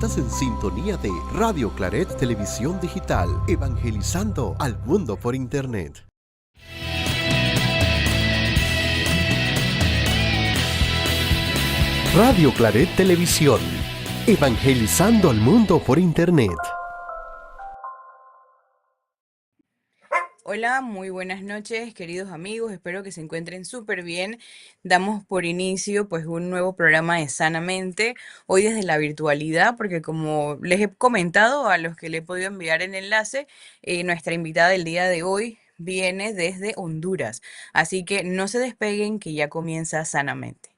Estás en sintonía de Radio Claret Televisión Digital, evangelizando al mundo por Internet. Radio Claret Televisión, evangelizando al mundo por Internet. Hola, muy buenas noches, queridos amigos. Espero que se encuentren súper bien. Damos por inicio pues un nuevo programa de Sanamente, hoy desde la virtualidad, porque como les he comentado a los que le he podido enviar el enlace, nuestra invitada del día de hoy viene desde Honduras. Así que no se despeguen que ya comienza Sanamente.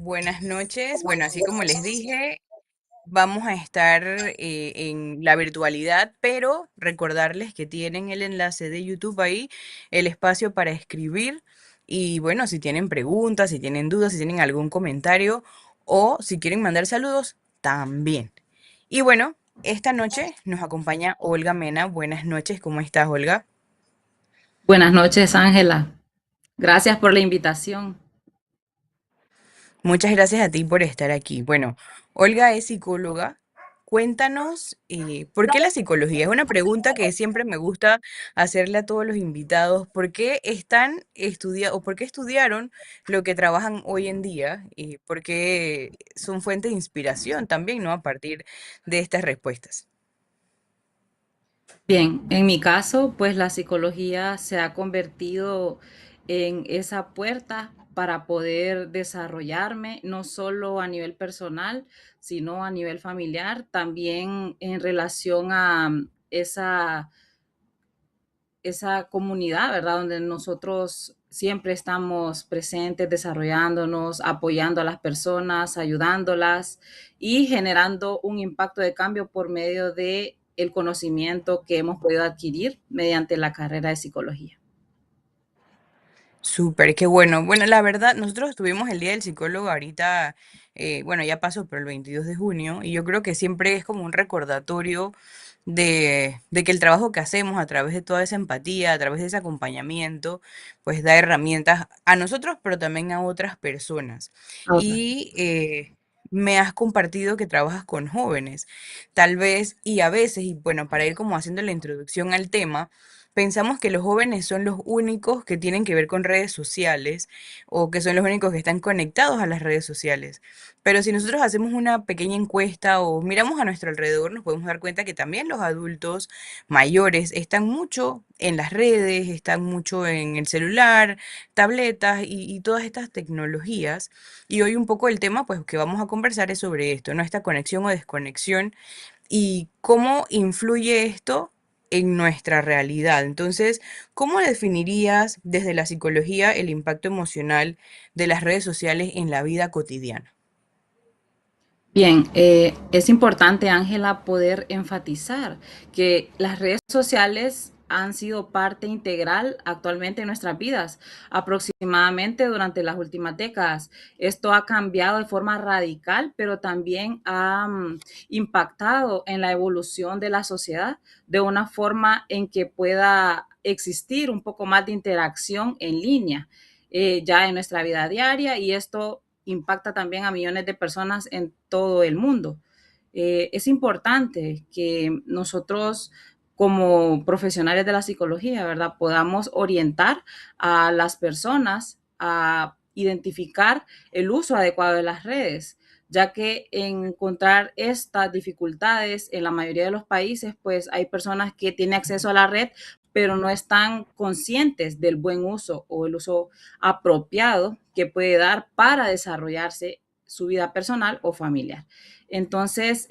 Buenas noches. Bueno, así como les dije, vamos a estar en la virtualidad, pero recordarles que tienen el enlace de YouTube ahí, el espacio para escribir. Y bueno, si tienen preguntas, si tienen dudas, si tienen algún comentario o si quieren mandar saludos, también. Y bueno, esta noche nos acompaña Olga Mena. Buenas noches, ¿cómo estás, Olga? Buenas noches, Ángela. Gracias por la invitación. Muchas gracias a ti por estar aquí. Bueno, Olga es psicóloga. Cuéntanos, ¿por qué la psicología? Es una pregunta que siempre me gusta hacerle a todos los invitados. ¿Por qué están estudiando o por qué estudiaron lo que trabajan hoy en día? Y por qué son fuente de inspiración también, ¿no? A partir de estas respuestas. Bien, en mi caso, pues la psicología se ha convertido en esa puerta para poder desarrollarme, no solo a nivel personal, sino a nivel familiar, también en relación a esa comunidad, ¿verdad? Donde nosotros siempre estamos presentes, desarrollándonos, apoyando a las personas, ayudándolas y generando un impacto de cambio por medio de el conocimiento que hemos podido adquirir mediante la carrera de psicología. Súper, qué bueno. Bueno, la verdad, nosotros tuvimos el Día del Psicólogo ahorita, bueno, ya pasó, pero el 22 de junio, y yo creo que siempre es como un recordatorio de que el trabajo que hacemos a través de toda esa empatía, a través de ese acompañamiento, pues da herramientas a nosotros, pero también a otras personas. Ahora, Y me has compartido que trabajas con jóvenes, tal vez, y a veces, y bueno, para ir como haciendo la introducción al tema, pensamos que los jóvenes son los únicos que tienen que ver con redes sociales o que son los únicos que están conectados a las redes sociales. Pero si nosotros hacemos una pequeña encuesta o miramos a nuestro alrededor, nos podemos dar cuenta que también los adultos mayores están mucho en las redes, están mucho en el celular, tabletas y todas estas tecnologías. Y hoy un poco el tema pues que vamos a conversar es sobre esto, ¿no? Esta conexión o desconexión y cómo influye esto en nuestra realidad. Entonces, ¿cómo definirías desde la psicología el impacto emocional de las redes sociales en la vida cotidiana? bien, es importante, Ángela, poder enfatizar que las redes sociales han sido parte integral actualmente en nuestras vidas, aproximadamente durante las últimas décadas. Esto ha cambiado de forma radical, pero también ha impactado en la evolución de la sociedad de una forma en que pueda existir un poco más de interacción en línea ya en nuestra vida diaria, y esto impacta también a millones de personas en todo el mundo. Es importante que nosotros como profesionales de la psicología, ¿verdad? Podamos orientar a las personas a identificar el uso adecuado de las redes, ya que encontrar estas dificultades en la mayoría de los países, pues hay personas que tienen acceso a la red, pero no están conscientes del buen uso o el uso apropiado que puede dar para desarrollarse su vida personal o familiar. Entonces,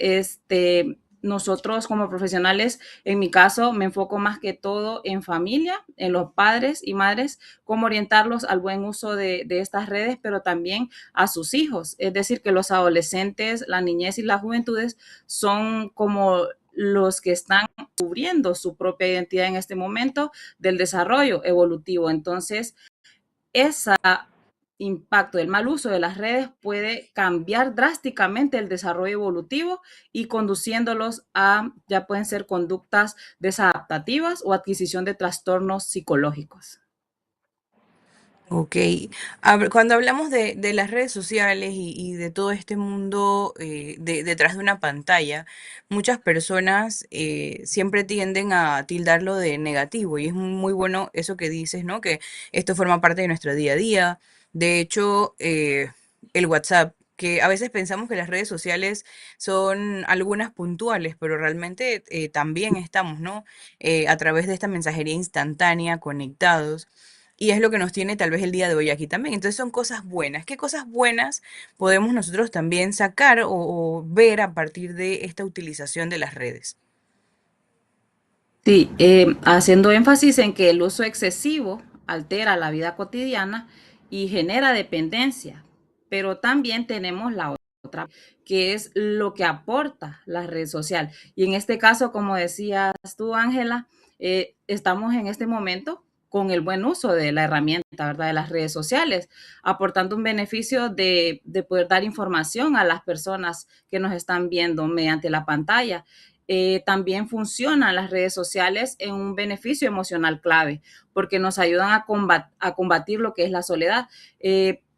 nosotros como profesionales, en mi caso, me enfoco más que todo en familia, en los padres y madres, cómo orientarlos al buen uso de estas redes, pero también a sus hijos. Es decir, que los adolescentes, la niñez y las juventudes son como los que están cubriendo su propia identidad en este momento del desarrollo evolutivo. Entonces, ese impacto del mal uso de las redes puede cambiar drásticamente el desarrollo evolutivo y conduciéndolos a, ya pueden ser conductas desadaptativas o adquisición de trastornos psicológicos. Ok, cuando hablamos de las redes sociales y de todo este mundo detrás de una pantalla, muchas personas siempre tienden a tildarlo de negativo y es muy bueno eso que dices, ¿no? Que esto forma parte de nuestro día a día. De hecho, el WhatsApp, que a veces pensamos que las redes sociales son algunas puntuales, pero realmente también estamos, ¿no? A través de esta mensajería instantánea, conectados. Y es lo que nos tiene tal vez el día de hoy aquí también. Entonces son cosas buenas. ¿Qué cosas buenas podemos nosotros también sacar o ver a partir de esta utilización de las redes? Sí, haciendo énfasis en que el uso excesivo altera la vida cotidiana y genera dependencia, pero también tenemos la otra, que es lo que aporta la red social. Y en este caso, como decías tú, Ángela, estamos en este momento con el buen uso de la herramienta, ¿verdad? De las redes sociales, aportando un beneficio de poder dar información a las personas que nos están viendo mediante la pantalla. También funcionan las redes sociales en un beneficio emocional clave, porque nos ayudan a combatir lo que es la soledad.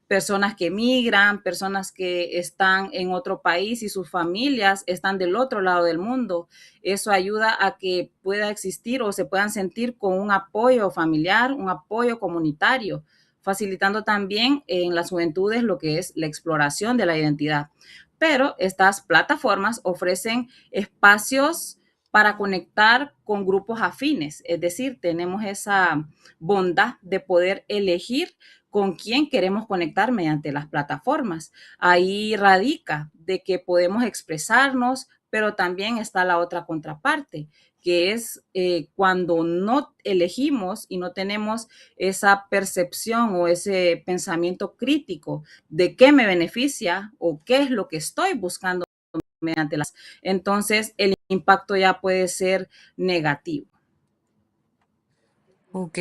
Personas que migran, personas que están en otro país y sus familias están del otro lado del mundo. Eso ayuda a que pueda existir o se puedan sentir con un apoyo familiar, un apoyo comunitario, facilitando también en las juventudes lo que es la exploración de la identidad. Pero estas plataformas ofrecen espacios para conectar con grupos afines, es decir, tenemos esa bondad de poder elegir con quién queremos conectar mediante las plataformas. Ahí radica de que podemos expresarnos, pero también está la otra contraparte, que es cuando no elegimos y no tenemos esa percepción o ese pensamiento crítico de qué me beneficia o qué es lo que estoy buscando mediante las. Entonces, el impacto ya puede ser negativo. Ok,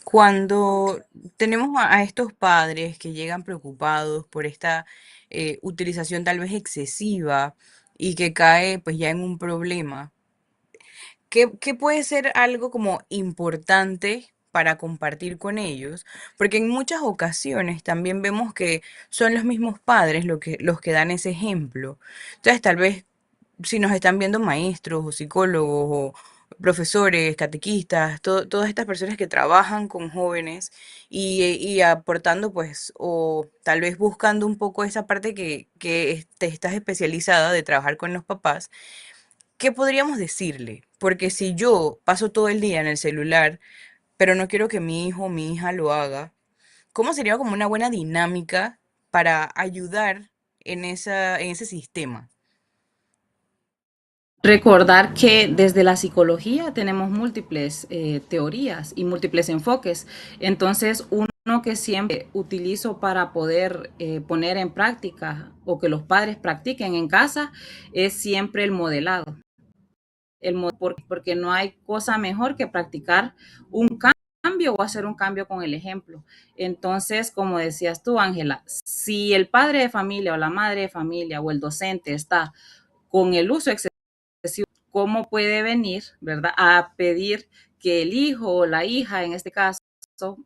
cuando tenemos a estos padres que llegan preocupados por esta utilización tal vez excesiva y que cae pues ya en un problema, ¿qué puede ser algo como importante para compartir con ellos? Porque en muchas ocasiones también vemos que son los mismos padres los que dan ese ejemplo. Entonces, tal vez si nos están viendo maestros o psicólogos o profesores, catequistas, todas estas personas que trabajan con jóvenes y aportando pues, o tal vez buscando un poco esa parte que estás especializada de trabajar con los papás, ¿qué podríamos decirle? Porque si yo paso todo el día en el celular, pero no quiero que mi hijo o mi hija lo haga, ¿cómo sería como una buena dinámica para ayudar en ese sistema? Recordar que desde la psicología tenemos múltiples teorías y múltiples enfoques. Entonces, uno que siempre utilizo para poder poner en práctica o que los padres practiquen en casa es siempre el modelado. Porque no hay cosa mejor que practicar un cambio o hacer un cambio con el ejemplo. Entonces, como decías tú, Ángela, si el padre de familia o la madre de familia o el docente está con el uso excesivo, ¿cómo puede venir, verdad, a pedir que el hijo o la hija, en este caso,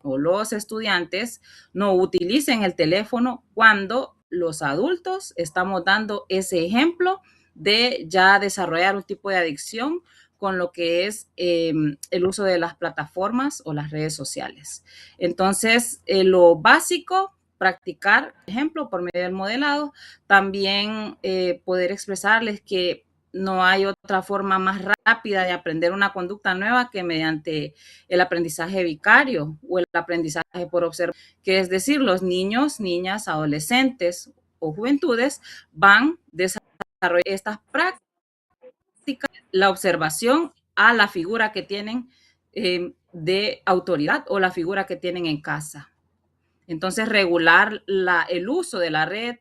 o los estudiantes, no utilicen el teléfono cuando los adultos estamos dando ese ejemplo de ya desarrollar un tipo de adicción con lo que es el uso de las plataformas o las redes sociales? Entonces, lo básico, practicar, por ejemplo, por medio del modelado, también poder expresarles que no hay otra forma más rápida de aprender una conducta nueva que mediante el aprendizaje vicario o el aprendizaje por observación, que es decir, los niños, niñas, adolescentes o juventudes van desarrollando estas prácticas, la observación a la figura que tienen de autoridad o la figura que tienen en casa. Entonces, regular el uso de la red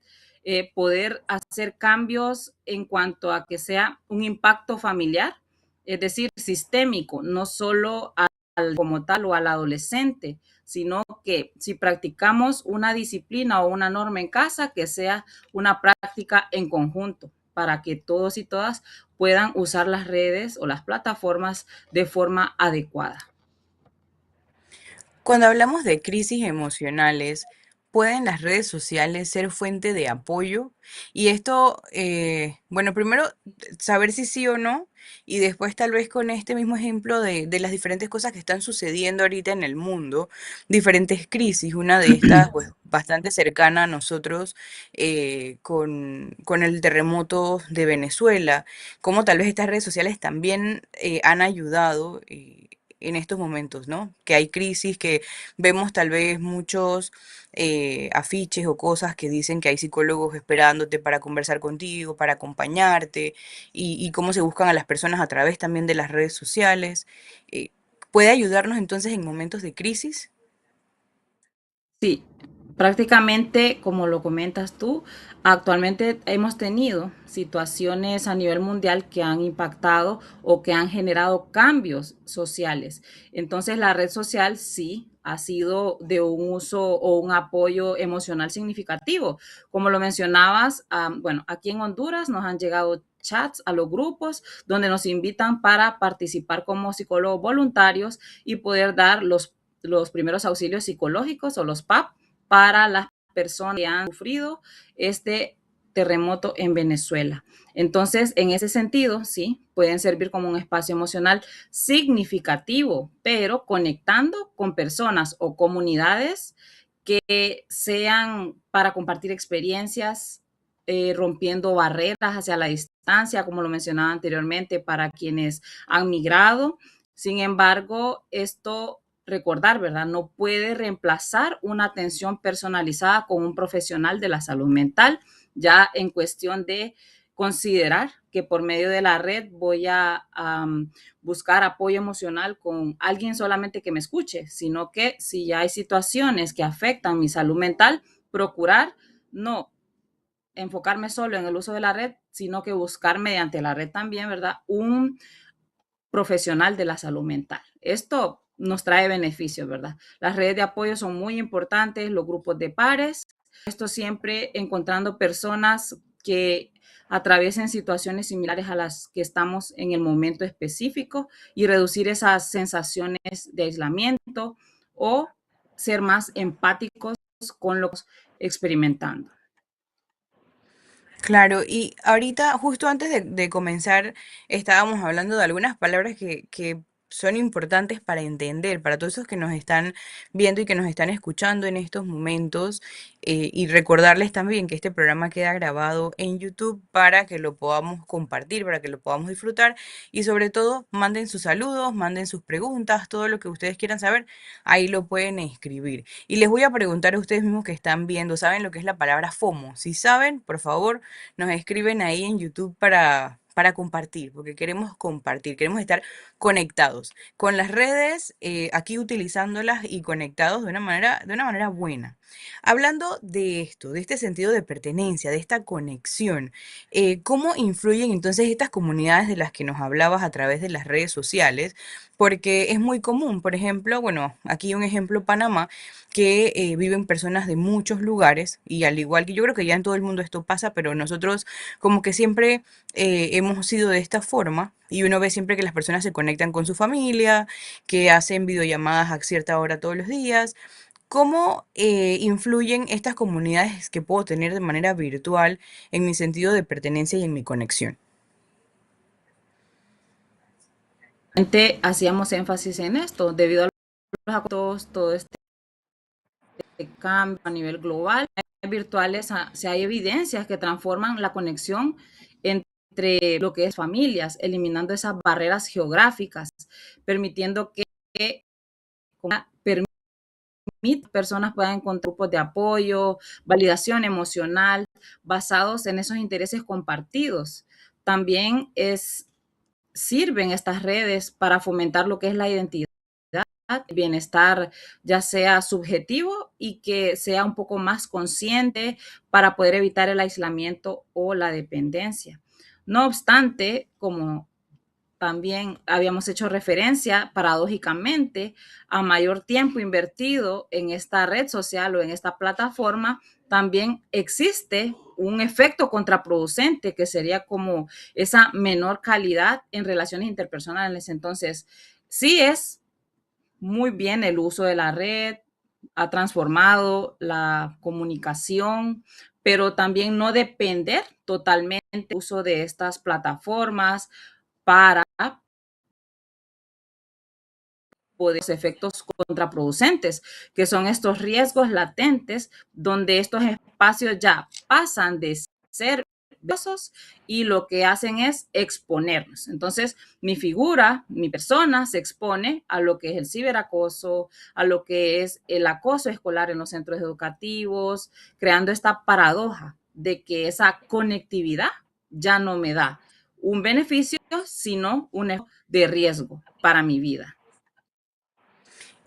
poder hacer cambios en cuanto a que sea un impacto familiar, es decir, sistémico, no solo al como tal o al adolescente, sino que si practicamos una disciplina o una norma en casa, que sea una práctica en conjunto para que todos y todas puedan usar las redes o las plataformas de forma adecuada. Cuando hablamos de crisis emocionales, ¿pueden las redes sociales ser fuente de apoyo? Y esto, bueno, primero saber si sí o no, y después tal vez con este mismo ejemplo de las diferentes cosas que están sucediendo ahorita en el mundo, diferentes crisis, una de estas, pues bastante cercana a nosotros, con el terremoto de Venezuela, cómo tal vez estas redes sociales también han ayudado. En estos momentos, ¿no? Que hay crisis, que vemos tal vez muchos afiches o cosas que dicen que hay psicólogos esperándote para conversar contigo, para acompañarte, y cómo se buscan a las personas a través también de las redes sociales. Eh, ¿Puede ayudarnos entonces en momentos de crisis? Sí, prácticamente, como lo comentas tú, actualmente hemos tenido situaciones a nivel mundial que han impactado o que han generado cambios sociales. Entonces, la red social sí ha sido de un uso o un apoyo emocional significativo. Como lo mencionabas, bueno, aquí en Honduras nos han llegado chats a los grupos donde nos invitan para participar como psicólogos voluntarios y poder dar los primeros auxilios psicológicos o los PAP para las personas que han sufrido este terremoto en Venezuela. Entonces, en ese sentido, sí, pueden servir como un espacio emocional significativo, pero conectando con personas o comunidades que sean para compartir experiencias, rompiendo barreras hacia la distancia, como lo mencionaba anteriormente, para quienes han migrado. Sin embargo, esto recordar, ¿verdad? No puede reemplazar una atención personalizada con un profesional de la salud mental, ya en cuestión de considerar que por medio de la red voy a buscar apoyo emocional con alguien solamente que me escuche, sino que si ya hay situaciones que afectan mi salud mental, procurar no enfocarme solo en el uso de la red, sino que buscar mediante la red también, ¿verdad? Un profesional de la salud mental. Esto nos trae beneficios, ¿verdad? Las redes de apoyo son muy importantes, los grupos de pares, esto siempre encontrando personas que atraviesen situaciones similares a las que estamos en el momento específico y reducir esas sensaciones de aislamiento o ser más empáticos con los experimentando. Claro, y ahorita, justo antes de comenzar, estábamos hablando de algunas palabras que son importantes para entender, para todos esos que nos están viendo y que nos están escuchando en estos momentos, y recordarles también que este programa queda grabado en YouTube para que lo podamos compartir, para que lo podamos disfrutar, y sobre todo, manden sus saludos, manden sus preguntas, todo lo que ustedes quieran saber, ahí lo pueden escribir. Y les voy a preguntar a ustedes mismos que están viendo, ¿saben lo que es la palabra FOMO? Si saben, por favor nos escriben ahí en YouTube para compartir, porque queremos compartir, queremos estar conectados con las redes, aquí utilizándolas y conectados de una manera buena. Hablando de esto, de este sentido de pertenencia, de esta conexión, ¿cómo influyen entonces estas comunidades de las que nos hablabas a través de las redes sociales? Porque es muy común, por ejemplo, bueno, aquí un ejemplo, Panamá, que viven personas de muchos lugares y al igual que yo creo que ya en todo el mundo esto pasa, pero nosotros como que siempre hemos sido de esta forma y uno ve siempre que las personas se conectan con su familia, que hacen videollamadas a cierta hora todos los días. ¿Cómo influyen estas comunidades que puedo tener de manera virtual en mi sentido de pertenencia y en mi conexión? Hacíamos énfasis en esto, debido a los acuerdos, todo este cambio a nivel global, virtuales, si hay evidencias que transforman la conexión entre lo que es familias, eliminando esas barreras geográficas, permitiendo que personas puedan encontrar grupos de apoyo, validación emocional, basados en esos intereses compartidos. También sirven estas redes para fomentar lo que es la identidad bienestar ya sea subjetivo y que sea un poco más consciente para poder evitar el aislamiento o la dependencia. No obstante, como también habíamos hecho referencia, paradójicamente, a mayor tiempo invertido en esta red social o en esta plataforma, también existe un efecto contraproducente que sería como esa menor calidad en relaciones interpersonales. Entonces, sí es muy bien el uso de la red, ha transformado la comunicación, pero también no depender totalmente del uso de estas plataformas para poder los efectos contraproducentes, que son estos riesgos latentes, donde estos espacios ya pasan de ser besos y lo que hacen es exponernos. Entonces, mi figura, mi persona se expone a lo que es el ciberacoso, a lo que es el acoso escolar en los centros educativos, creando esta paradoja de que esa conectividad ya no me da un beneficio, sino un de riesgo para mi vida.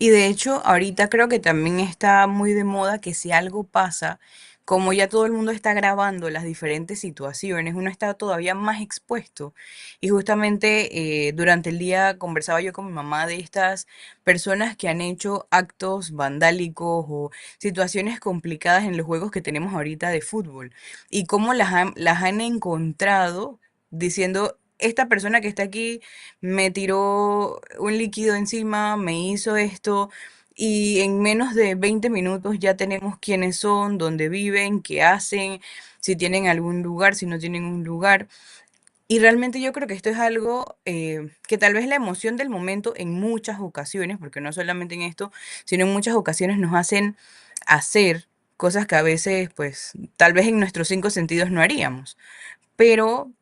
Y de hecho, ahorita creo que también está muy de moda que si algo pasa, como ya todo el mundo está grabando las diferentes situaciones, uno está todavía más expuesto. Y justamente durante el día conversaba yo con mi mamá de estas personas que han hecho actos vandálicos o situaciones complicadas en los juegos que tenemos ahorita de fútbol y cómo las han encontrado diciendo, esta persona que está aquí me tiró un líquido encima, me hizo esto, y en menos de 20 minutos ya tenemos quiénes son, dónde viven, qué hacen, si tienen algún lugar, si no tienen un lugar. Y realmente yo creo que esto es algo que tal vez la emoción del momento en muchas ocasiones, porque no solamente en esto, sino en muchas ocasiones nos hacen hacer cosas que a veces, pues, tal vez en nuestros cinco sentidos no haríamos, pero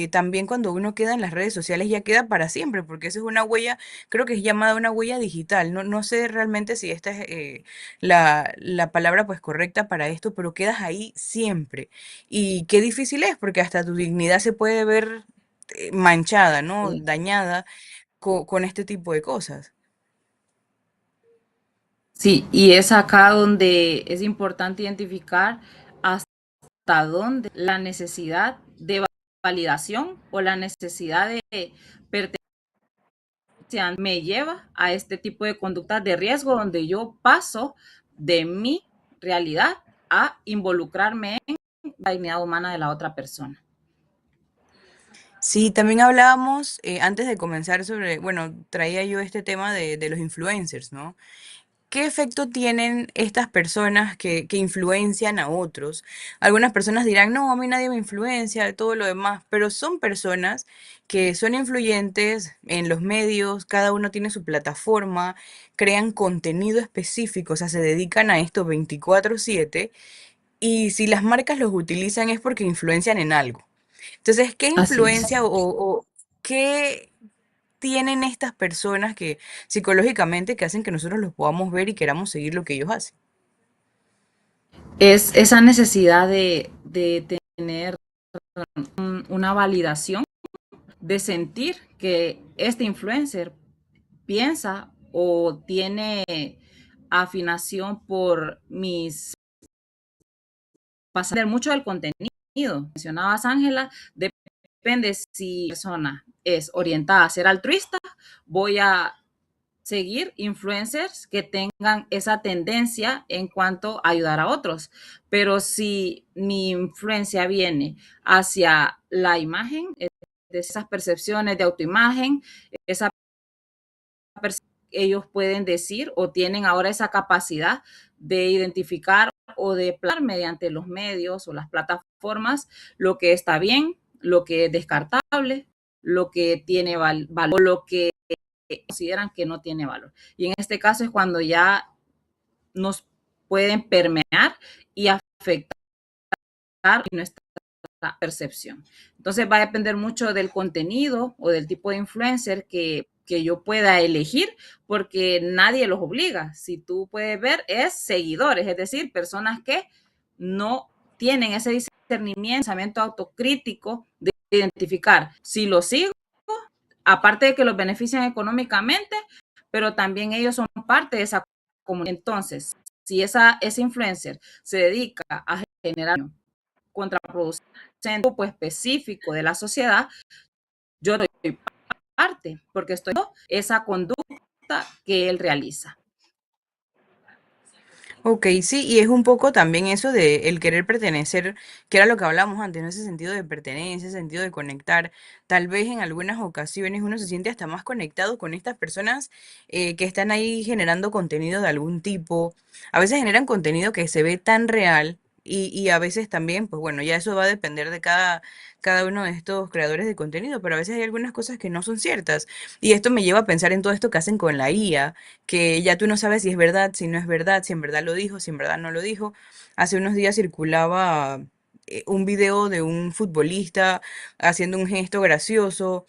también cuando uno queda en las redes sociales ya queda para siempre, porque eso es una huella, creo que es llamada una huella digital. No, no sé realmente si esta es la palabra pues correcta para esto, pero quedas ahí siempre. Y qué difícil es, porque hasta tu dignidad se puede ver manchada, ¿no? Sí. Dañada con este tipo de cosas. Sí, y es acá donde es importante identificar hasta dónde la necesidad de validación o la necesidad de pertenencia me lleva a este tipo de conductas de riesgo donde yo paso de mi realidad a involucrarme en la dignidad humana de la otra persona. Sí, también hablábamos antes de comenzar sobre, bueno, traía yo este tema de los influencers, ¿no? ¿Qué efecto tienen estas personas que influencian a otros? Algunas personas dirán, no, a mí nadie me influencia, todo lo demás, pero son personas que son influyentes en los medios, cada uno tiene su plataforma, crean contenido específico, o sea, se dedican a esto 24/7 y si las marcas los utilizan es porque influencian en algo. Entonces, ¿qué Así es. influencia o qué tienen estas personas que psicológicamente que hacen que nosotros los podamos ver y queramos seguir lo que ellos hacen? Es esa necesidad de tener una validación, de sentir que este influencer piensa o tiene afinación por mis pasar mucho del contenido. Mencionabas, Ángela, depende si la persona es orientada a ser altruista, voy a seguir influencers que tengan esa tendencia en cuanto a ayudar a otros. Pero si mi influencia viene hacia la imagen, de esas percepciones de autoimagen, esa ellos pueden decir o tienen ahora esa capacidad de identificar o de planear mediante los medios o las plataformas lo que está bien, lo que es descartable, lo que tiene valor, lo que consideran que no tiene valor. Y en este caso es cuando ya nos pueden permear y afectar nuestra percepción. Entonces va a depender mucho del contenido o del tipo de influencer que yo pueda elegir, porque nadie los obliga. Si tú puedes ver, es seguidores, es decir, personas que no tienen ese discernimiento, pensamiento autocrítico de identificar si lo sigo, aparte de que los benefician económicamente, pero también ellos son parte de esa comunidad. Entonces, si ese influencer se dedica a generar contraproducente un grupo específico de la sociedad, yo doy parte, porque estoy viendo esa conducta que él realiza. Ok, sí, y es un poco también eso de el querer pertenecer, que era lo que hablábamos antes, ¿no? Ese sentido de pertenencia, ese sentido de conectar. Tal vez en algunas ocasiones uno se siente hasta más conectado con estas personas que están ahí generando contenido de algún tipo. A veces generan contenido que se ve tan real y a veces también, pues bueno, ya eso va a depender de cada uno de estos creadores de contenido, pero a veces hay algunas cosas que no son ciertas. Y esto me lleva a pensar en todo esto que hacen con la IA, que ya tú no sabes si es verdad, si no es verdad, si en verdad lo dijo, si en verdad no lo dijo. Hace unos días circulaba un video de un futbolista haciendo un gesto gracioso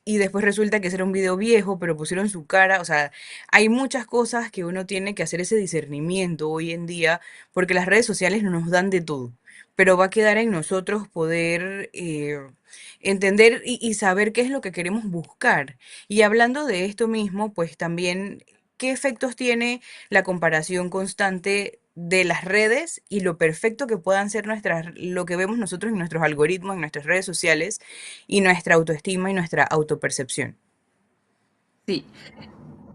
y después resulta que ese era un video viejo, pero pusieron su cara. O sea, hay muchas cosas que uno tiene que hacer ese discernimiento hoy en día porque las redes sociales no nos dan de todo. Pero va a quedar en nosotros poder entender y saber qué es lo que queremos buscar. Y hablando de esto mismo, pues también, ¿qué efectos tiene la comparación constante de las redes y lo perfecto que puedan ser lo que vemos nosotros en nuestros algoritmos, en nuestras redes sociales y nuestra autoestima y nuestra autopercepción? Sí,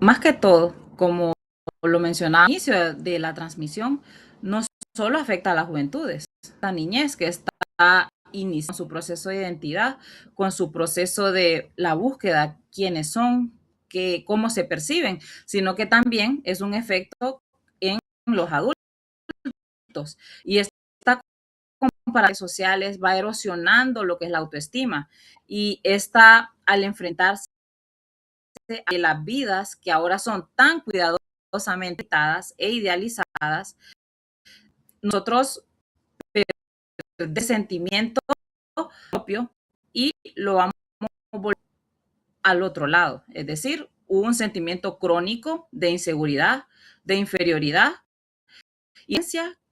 más que todo, como lo mencionaba al inicio de la transmisión, no solo afecta a las juventudes, la niñez que está iniciando su proceso de identidad, con su proceso de la búsqueda, quiénes son, cómo se perciben, sino que también es un efecto en los adultos. Y esta comparación sociales va erosionando lo que es la autoestima. Y esta, al enfrentarse a las vidas que ahora son tan cuidadosamente tratadas e idealizadas, nosotros de sentimiento propio y lo vamos a volver al otro lado. Es decir, un sentimiento crónico de inseguridad, de inferioridad y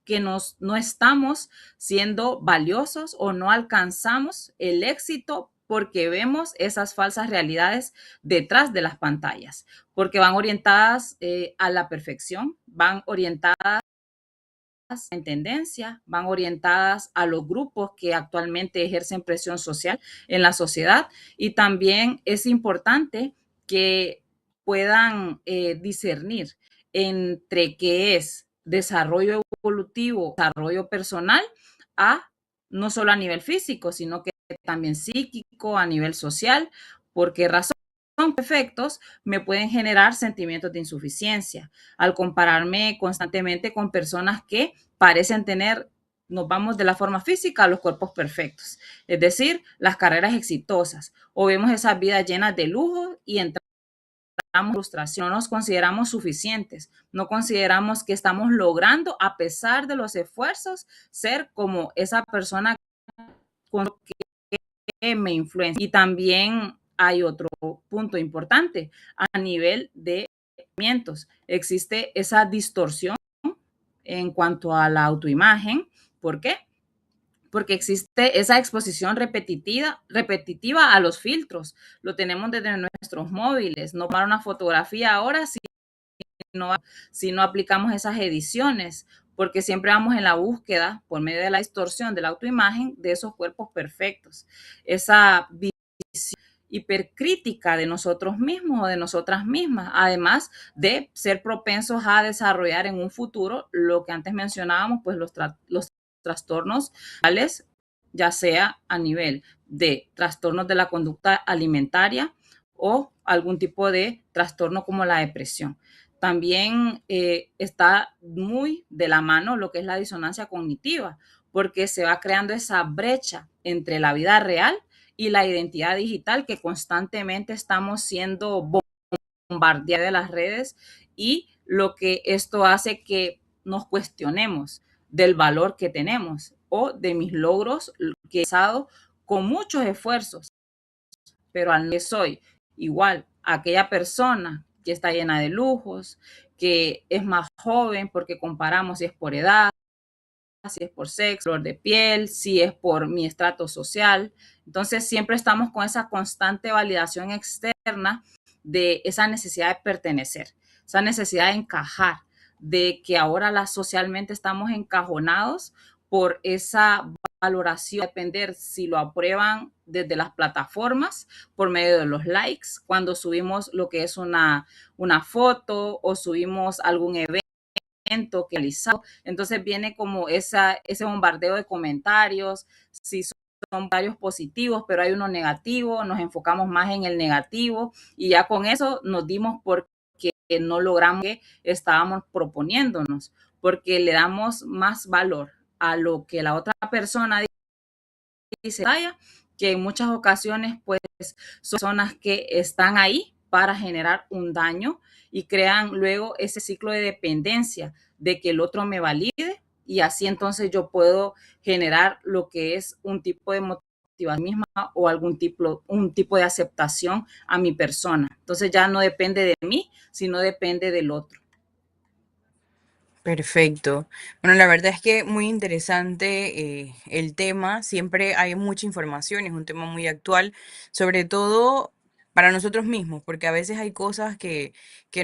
que no estamos siendo valiosos o no alcanzamos el éxito porque vemos esas falsas realidades detrás de las pantallas, porque van orientadas a la perfección, van orientadas en tendencia, van orientadas a los grupos que actualmente ejercen presión social en la sociedad y también es importante que puedan discernir entre qué es desarrollo evolutivo, desarrollo personal, a no solo a nivel físico, sino que también psíquico, a nivel social, porque razón efectos me pueden generar sentimientos de insuficiencia al compararme constantemente con personas que parecen tener, nos vamos de la forma física a los cuerpos perfectos, es decir, las carreras exitosas, o vemos esas vidas llenas de lujo y entramos en frustración, no nos consideramos suficientes, no consideramos que estamos logrando, a pesar de los esfuerzos, ser como esa persona con que me influencia. Y también hay otro punto importante a nivel de sentimientos. Existe esa distorsión en cuanto a la autoimagen. ¿Por qué? Porque existe esa exposición repetitiva a los filtros. Lo tenemos desde nuestros móviles. No para una fotografía ahora si no aplicamos esas ediciones, porque siempre vamos en la búsqueda, por medio de la distorsión de la autoimagen, de esos cuerpos perfectos. Esa visión hipercrítica de nosotros mismos o de nosotras mismas, además de ser propensos a desarrollar en un futuro lo que antes mencionábamos, pues los trastornos, ya sea a nivel de trastornos de la conducta alimentaria o algún tipo de trastorno como la depresión. También está muy de la mano lo que es la disonancia cognitiva, porque se va creando esa brecha entre la vida real y la identidad digital que constantemente estamos siendo bombardeados de las redes y lo que esto hace que nos cuestionemos del valor que tenemos o de mis logros que he realizado con muchos esfuerzos, pero al que soy igual a aquella persona que está llena de lujos, que es más joven porque comparamos si es por edad, si es por sexo, color de piel, si es por mi estrato social. Entonces siempre estamos con esa constante validación externa de esa necesidad de pertenecer, esa necesidad de encajar, de que ahora socialmente estamos encajonados por esa valoración, depender si lo aprueban desde las plataformas por medio de los likes, cuando subimos lo que es una foto o subimos algún evento que realizado. Entonces viene como ese bombardeo de comentarios, si son varios positivos, pero hay uno negativo, nos enfocamos más en el negativo y ya con eso nos dimos porque no logramos que estábamos proponiéndonos, porque le damos más valor a lo que la otra persona dice, que en muchas ocasiones pues son personas que están ahí para generar un daño y crean luego ese ciclo de dependencia de que el otro me valide y así entonces yo puedo generar lo que es un tipo de motivación misma o un tipo de aceptación a mi persona. Entonces ya no depende de mí, sino depende del otro. Perfecto. Bueno, la verdad es que muy interesante el tema. Siempre hay mucha información, es un tema muy actual, sobre todo para nosotros mismos, porque a veces hay cosas que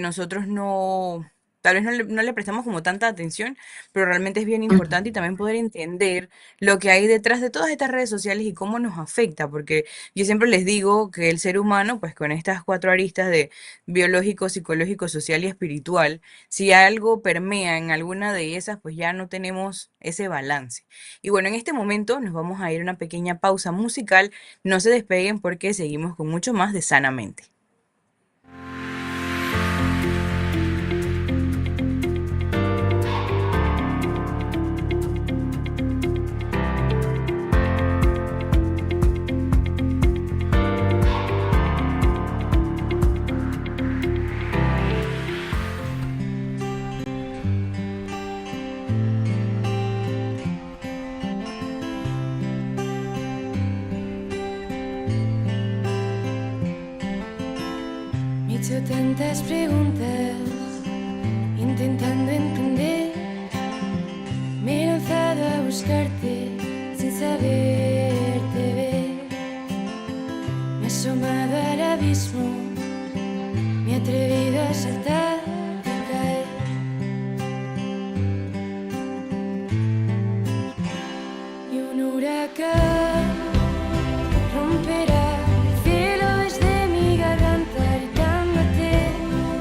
nosotros no, tal vez no le prestamos como tanta atención, pero realmente es bien Ujú. importante y también poder entender lo que hay detrás de todas estas redes sociales y cómo nos afecta, porque yo siempre les digo que el ser humano, pues con estas cuatro aristas de biológico, psicológico, social y espiritual, si algo permea en alguna de esas, pues ya no tenemos ese balance. Y bueno, en este momento nos vamos a ir a una pequeña pausa musical. No se despeguen porque seguimos con mucho más de Sanamente. Me he hecho tantas preguntas, intentando entender. Me he lanzado a buscarte sin saberte ver. Me he asomado al abismo, me he atrevido a saltar y caer. Y un huracán romperá el cielo desde mi garganta, gritándote: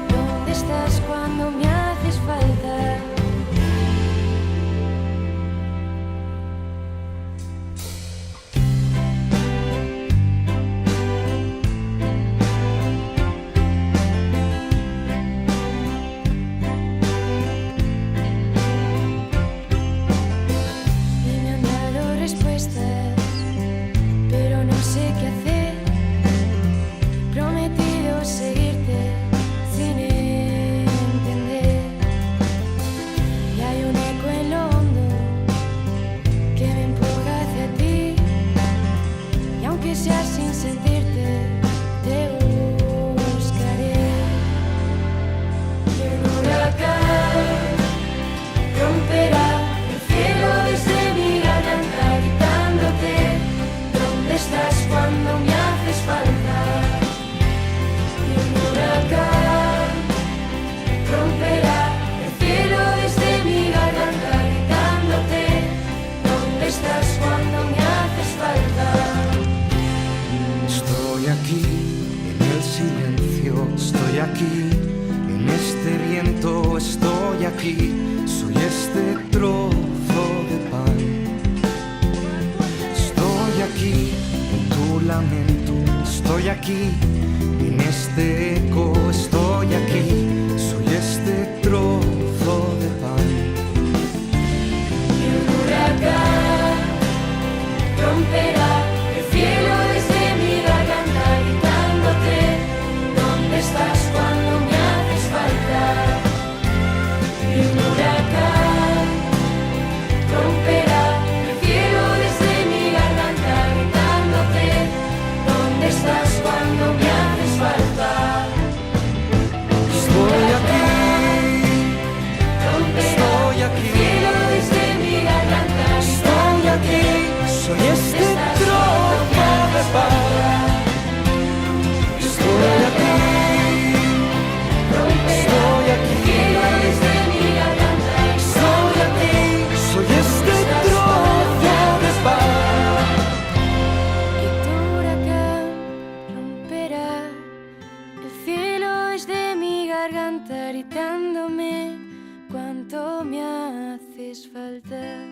¿dónde estás cuando me haces falta? Y me han dado respuestas, pero no sé qué hacer. Prometido seguirte sin entender. Y hay un eco en lo hondo que me empuja hacia ti. Y aunque sea sin sentirte, te buscaré. Y un huracán romperá el cielo desde mi garganta, gritándote: ¿dónde estás cuando me haces falta? Y un huracán romperá el cielo desde mi garganta, gritándote: ¿dónde estás cuando me haces falta? Estoy aquí en el silencio, estoy aquí en este viento, estoy aquí, soy este trozo de pan. Estoy aquí en tu lamento, estoy aquí en este eco, estoy aquí, soy este trozo de pan. Y un huracán romperá el cielo desde mi garganta, gritándote: ¿dónde estás cuando me haces falta? Y un huracán romperá el cielo desde mi garganta, gritándote: ¿dónde estás cuando me haces falta? preguntándome cuánto me haces falta.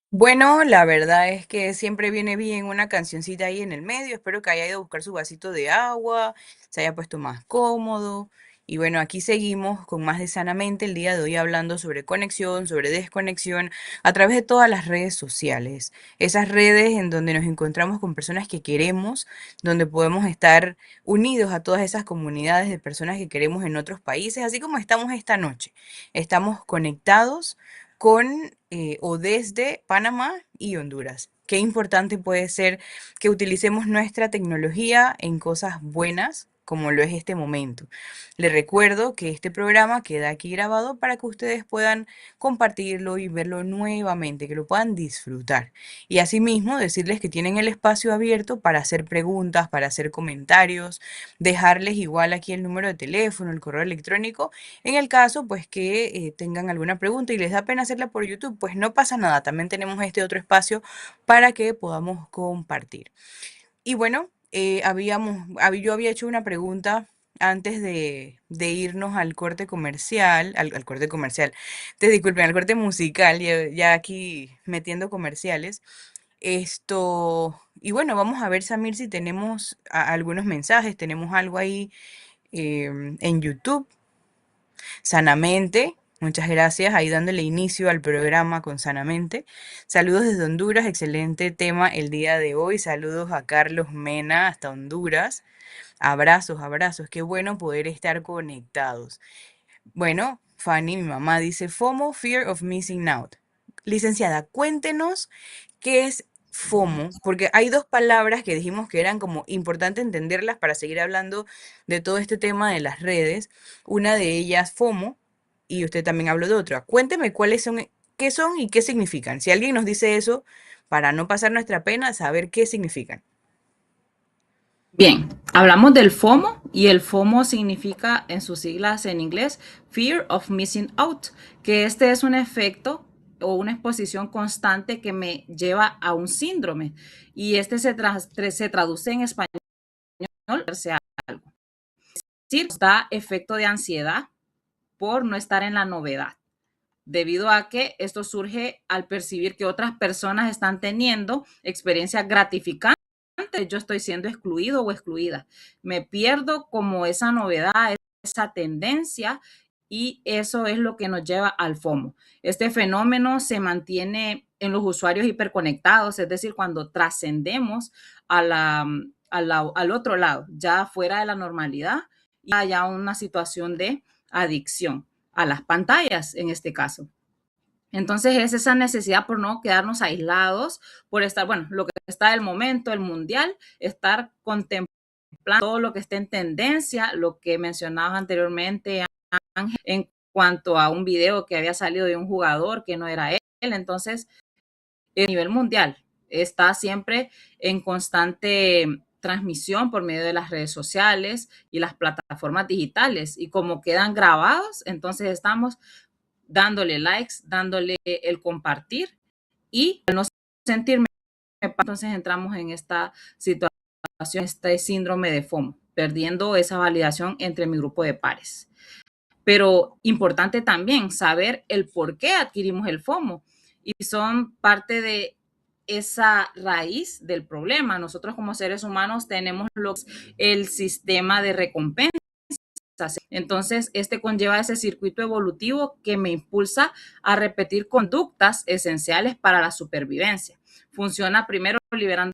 Bueno, la verdad es que siempre viene bien una cancioncita ahí en el medio. Espero que haya ido a buscar su vasito de agua, se haya puesto más cómodo. Y bueno, aquí seguimos con más de Sanamente el día de hoy hablando sobre conexión, sobre desconexión a través de todas las redes sociales. Esas redes en donde nos encontramos con personas que queremos, donde podemos estar unidos a todas esas comunidades de personas que queremos en otros países, así como estamos esta noche. Estamos conectados con o desde Panamá y Honduras. Qué importante puede ser que utilicemos nuestra tecnología en cosas buenas, como lo es este momento. Les recuerdo que este programa queda aquí grabado para que ustedes puedan compartirlo y verlo nuevamente, que lo puedan disfrutar. Y asimismo, decirles que tienen el espacio abierto para hacer preguntas, para hacer comentarios, dejarles igual aquí el número de teléfono, el correo electrónico en el caso, pues, que tengan alguna pregunta y les da pena hacerla por YouTube, pues no pasa nada. También tenemos este otro espacio para que podamos compartir. Y bueno, yo había hecho una pregunta antes de irnos al corte comercial, al corte comercial, disculpen, al corte musical, ya aquí metiendo comerciales. Y bueno, vamos a ver, Samir, si tenemos algunos mensajes, tenemos algo ahí en YouTube. Sanamente, muchas gracias, ahí dándole inicio al programa con Sanamente. Saludos desde Honduras, excelente tema el día de hoy. Saludos a Carlos Mena hasta Honduras. Abrazos, abrazos, qué bueno poder estar conectados. Bueno, Fanny, mi mamá dice FOMO, Fear of Missing Out. Licenciada, cuéntenos qué es FOMO, porque hay dos palabras que dijimos que eran como importante entenderlas para seguir hablando de todo este tema de las redes. Una de ellas, FOMO, y usted también habló de otra. Cuénteme cuáles son, qué son y qué significan. Si alguien nos dice eso, para no pasar nuestra pena, saber qué significan. Bien, hablamos del FOMO y el FOMO significa en sus siglas en inglés Fear of Missing Out, que este es un efecto o una exposición constante que me lleva a un síndrome y este se traduce en español, sea algo. Es decir, da efecto de ansiedad por no estar en la novedad, debido a que esto surge al percibir que otras personas están teniendo experiencias gratificantes. Yo estoy siendo excluido o excluida. Me pierdo como esa novedad, esa tendencia, y eso es lo que nos lleva al FOMO. Este fenómeno se mantiene en los usuarios hiperconectados, es decir, cuando trascendemos al otro lado, ya fuera de la normalidad, y haya una situación de adicción a las pantallas en este caso. Entonces es esa necesidad por no quedarnos aislados, por estar, bueno, lo que está del momento, el mundial, estar contemplando todo lo que está en tendencia, lo que mencionabas anteriormente, Ángel, en cuanto a un video que había salido de un jugador que no era él. Entonces, a nivel mundial está siempre en constante transmisión por medio de las redes sociales y las plataformas digitales. Y como quedan grabados, entonces estamos dándole likes, dándole el compartir y al no sentirme, entonces entramos en esta situación, este síndrome de FOMO, perdiendo esa validación entre mi grupo de pares. Pero importante también saber el por qué adquirimos el FOMO y son parte de esa raíz del problema. Nosotros como seres humanos tenemos el sistema de recompensa. Entonces, este conlleva ese circuito evolutivo que me impulsa a repetir conductas esenciales para la supervivencia. Funciona primero liberando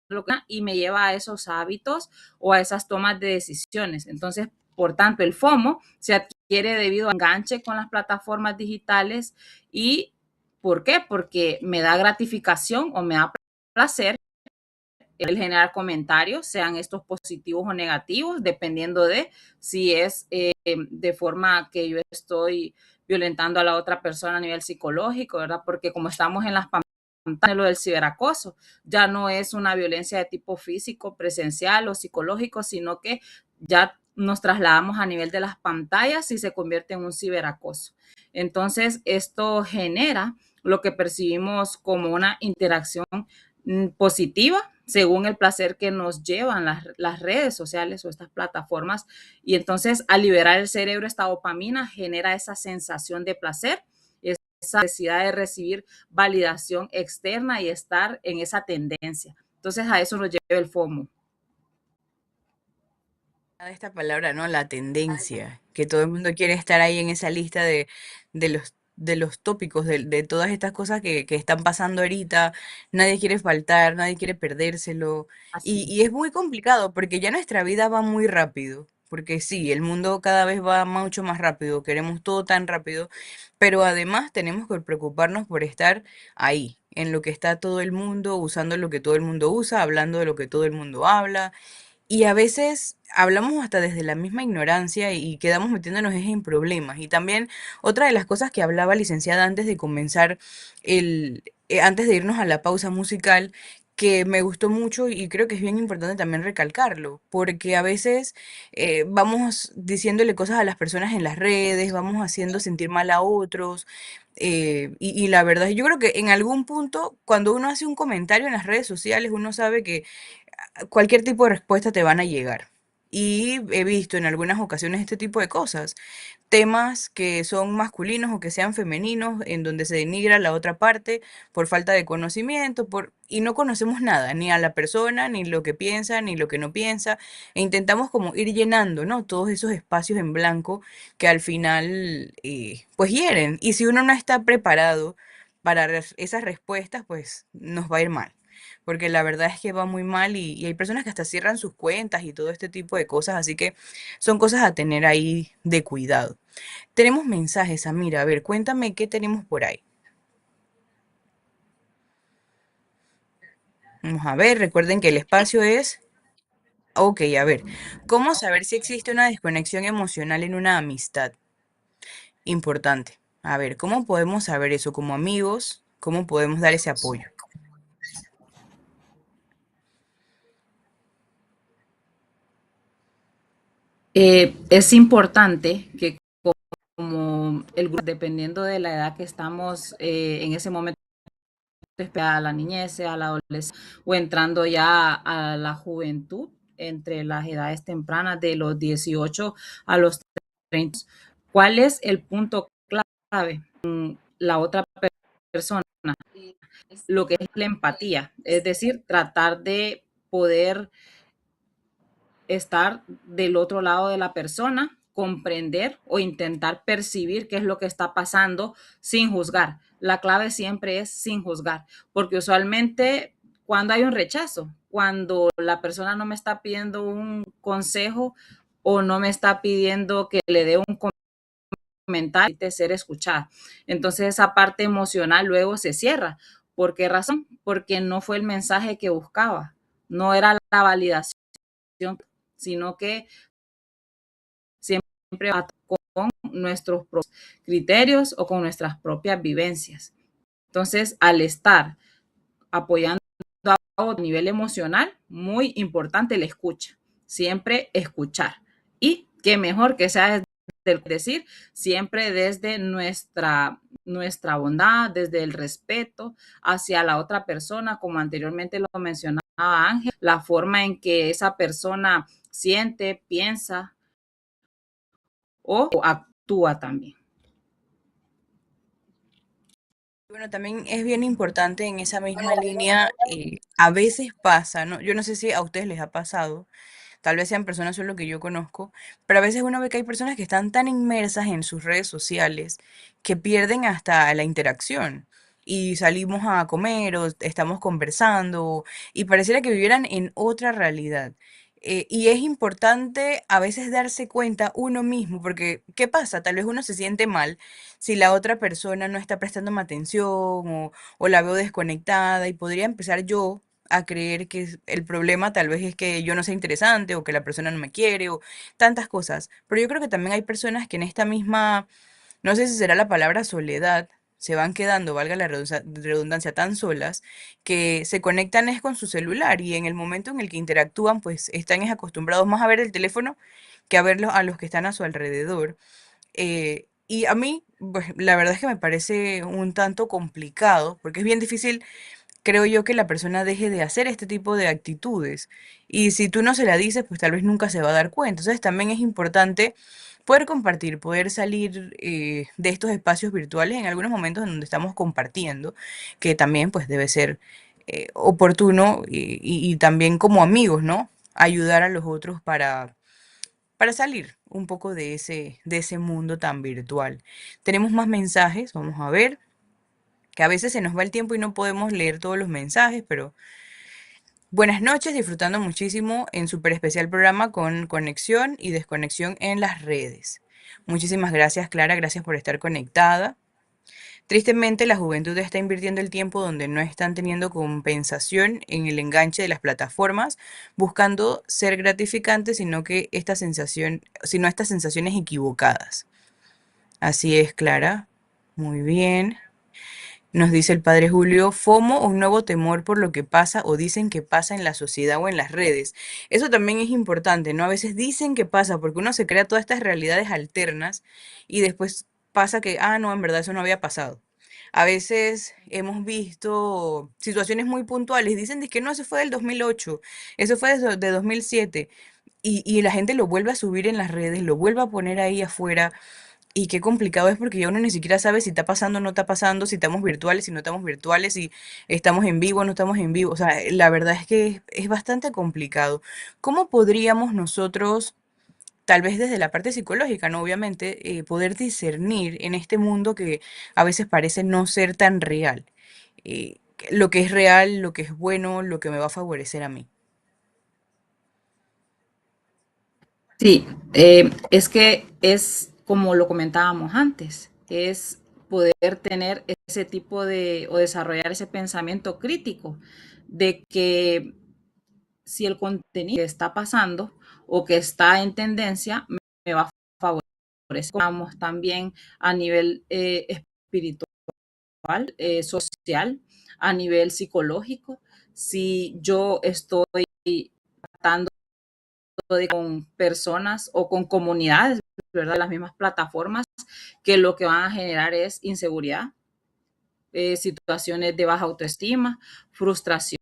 lo que y me lleva a esos hábitos o a esas tomas de decisiones. Entonces, por tanto, el FOMO se adquiere debido a enganche con las plataformas digitales. ¿Y por qué? Porque me da gratificación o me da placer el generar comentarios, sean estos positivos o negativos, dependiendo de si es de forma que yo estoy violentando a la otra persona a nivel psicológico, ¿verdad? Porque como estamos en las pantallas, lo del ciberacoso ya no es una violencia de tipo físico, presencial o psicológico, sino que ya nos trasladamos a nivel de las pantallas y se convierte en un ciberacoso. Entonces, esto genera lo que percibimos como una interacción positiva según el placer que nos llevan las redes sociales o estas plataformas. Y entonces, al liberar el cerebro esta dopamina, genera esa sensación de placer, esa necesidad de recibir validación externa y estar en esa tendencia. Entonces, a eso nos lleva el FOMO. De esta palabra, ¿no? La tendencia, que todo el mundo quiere estar ahí en esa lista de los tópicos, de todas estas cosas que están pasando ahorita. Nadie quiere faltar, nadie quiere perdérselo. Así. Y es muy complicado porque ya nuestra vida va muy rápido. Porque sí, el mundo cada vez va mucho más rápido, queremos todo tan rápido, pero además tenemos que preocuparnos por estar ahí, en lo que está todo el mundo, usando lo que todo el mundo usa, hablando de lo que todo el mundo habla. Y a veces hablamos hasta desde la misma ignorancia y quedamos metiéndonos en problemas. Y también otra de las cosas que hablaba licenciada antes de comenzar antes de irnos a la pausa musical, que me gustó mucho y creo que es bien importante también recalcarlo, porque a veces vamos diciéndole cosas a las personas en las redes, vamos haciendo sentir mal a otros. Y la verdad, yo creo que en algún punto, cuando uno hace un comentario en las redes sociales, uno sabe que cualquier tipo de respuesta te van a llegar. Y he visto en algunas ocasiones este tipo de cosas, temas que son masculinos o que sean femeninos, en donde se denigra la otra parte por falta de conocimiento, y no conocemos nada, ni a la persona, ni lo que piensa, ni lo que no piensa, e intentamos como ir llenando, ¿no? Todos esos espacios en blanco que al final, pues hieren. Y si uno no está preparado para esas respuestas, pues nos va a ir mal, porque la verdad es que va muy mal y hay personas que hasta cierran sus cuentas y todo este tipo de cosas, así que son cosas a tener ahí de cuidado. Tenemos mensajes, Amira, a ver, cuéntame qué tenemos por ahí. Vamos a ver, recuerden que el espacio es... Ok, a ver, ¿cómo saber si existe una desconexión emocional en una amistad? Importante. A ver, ¿cómo podemos saber eso como amigos? ¿Cómo podemos dar ese apoyo? Es importante que como el grupo, dependiendo de la edad que estamos en ese momento, a la niñez, a la adolescencia o entrando ya a la juventud, entre las edades tempranas de los 18 a los 30. ¿Cuál es el punto clave? La otra persona, lo que es la empatía, es decir, tratar de poder estar del otro lado de la persona, comprender o intentar percibir qué es lo que está pasando sin juzgar. La clave siempre es sin juzgar, porque usualmente cuando hay un rechazo, cuando la persona no me está pidiendo un consejo o no me está pidiendo que le dé un comentario de ser escuchada. Entonces esa parte emocional luego se cierra. ¿Por qué razón? Porque no fue el mensaje que buscaba, no era la validación, sino que siempre va con nuestros propios criterios o con nuestras propias vivencias. Entonces, al estar apoyando a nivel emocional, muy importante la escucha, siempre escuchar. Y qué mejor que sea desde decir, siempre desde nuestra bondad, desde el respeto hacia la otra persona, como anteriormente lo mencionaba Ángel, la forma en que esa persona siente, piensa o actúa también. Bueno, también es bien importante en esa misma línea, a veces pasa, ¿no? Yo no sé si a ustedes les ha pasado, tal vez sean personas solo que yo conozco, pero a veces uno ve que hay personas que están tan inmersas en sus redes sociales que pierden hasta la interacción. Y salimos a comer o estamos conversando y pareciera que vivieran en otra realidad. Y es importante a veces darse cuenta uno mismo, porque ¿qué pasa? Tal vez uno se siente mal si la otra persona no está prestándome atención o la veo desconectada y podría empezar yo a creer que el problema tal vez es que yo no sea interesante o que la persona no me quiere o tantas cosas. Pero yo creo que también hay personas que en esta misma, no sé si será la palabra soledad, se van quedando, valga la redundancia, tan solas que se conectan es con su celular y en el momento en el que interactúan pues están es acostumbrados más a ver el teléfono que a ver a los que están a su alrededor. Y a mí, pues, la verdad es que me parece un tanto complicado, porque es bien difícil, creo yo, que la persona deje de hacer este tipo de actitudes. Y si tú no se la dices, pues tal vez nunca se va a dar cuenta. Entonces también es importante poder compartir, poder salir de estos espacios virtuales en algunos momentos en donde estamos compartiendo, que también pues debe ser oportuno y también como amigos, ¿no? Ayudar a los otros para salir un poco de ese mundo tan virtual. Tenemos más mensajes, vamos a ver, que a veces se nos va el tiempo y no podemos leer todos los mensajes, pero buenas noches, disfrutando muchísimo en súper especial programa con conexión y desconexión en las redes. Muchísimas gracias, Clara, gracias por estar conectada. Tristemente, la juventud está invirtiendo el tiempo donde no están teniendo compensación en el enganche de las plataformas, buscando ser gratificantes, sino estas sensaciones equivocadas. Así es, Clara. Muy bien. Nos dice el padre Julio, FOMO, un nuevo temor por lo que pasa o dicen que pasa en la sociedad o en las redes. Eso también es importante, ¿no? A veces dicen que pasa porque uno se crea todas estas realidades alternas y después pasa que, ah, no, en verdad eso no había pasado. A veces hemos visto situaciones muy puntuales, dicen de que no, eso fue del 2008, eso fue de 2007 y la gente lo vuelve a subir en las redes, lo vuelve a poner ahí afuera y qué complicado es porque ya uno ni siquiera sabe si está pasando o no está pasando, si estamos virtuales, si no estamos virtuales, si estamos en vivo o no estamos en vivo. O sea, la verdad es que es bastante complicado. ¿Cómo podríamos nosotros, tal vez desde la parte psicológica, ¿no? Obviamente, poder discernir en este mundo que a veces parece no ser tan real? Lo que es real, lo que es bueno, lo que me va a favorecer a mí. Sí, es que es como lo comentábamos antes, es poder tener ese tipo de, o desarrollar ese pensamiento crítico de que si el contenido que está pasando o que está en tendencia me va a favorecer. Vamos también a nivel espiritual, social, a nivel psicológico. Si yo estoy tratando con personas o con comunidades, ¿verdad? Las mismas plataformas que lo que van a generar es inseguridad, situaciones de baja autoestima, frustración.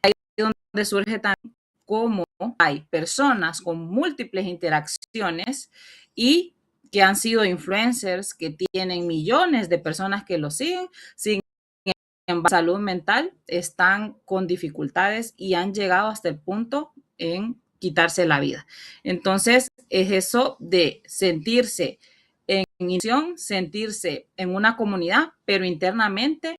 Ahí es donde surge también cómo hay personas con múltiples interacciones y que han sido influencers, que tienen millones de personas que lo siguen, sin embargo, salud mental están con dificultades y han llegado hasta el punto en quitarse la vida. Entonces, es eso de sentirse en misión, sentirse en una comunidad, pero internamente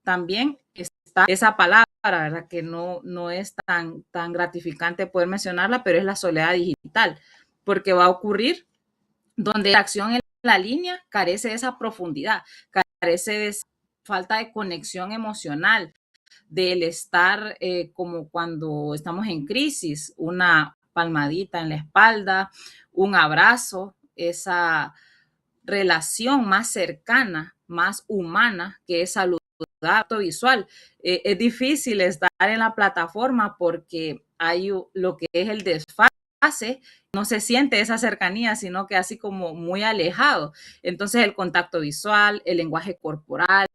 también está esa palabra, ¿verdad? Que no es tan gratificante poder mencionarla, pero es la soledad digital, porque va a ocurrir donde la acción en la línea carece de esa profundidad, carece de esa falta de conexión emocional, del estar como cuando estamos en crisis, una palmadita en la espalda, un abrazo, esa relación más cercana, más humana, que es saludable visual. Es difícil estar en la plataforma porque hay lo que es el desfase, no se siente esa cercanía, sino que así como muy alejado. Entonces el contacto visual, el lenguaje corporal,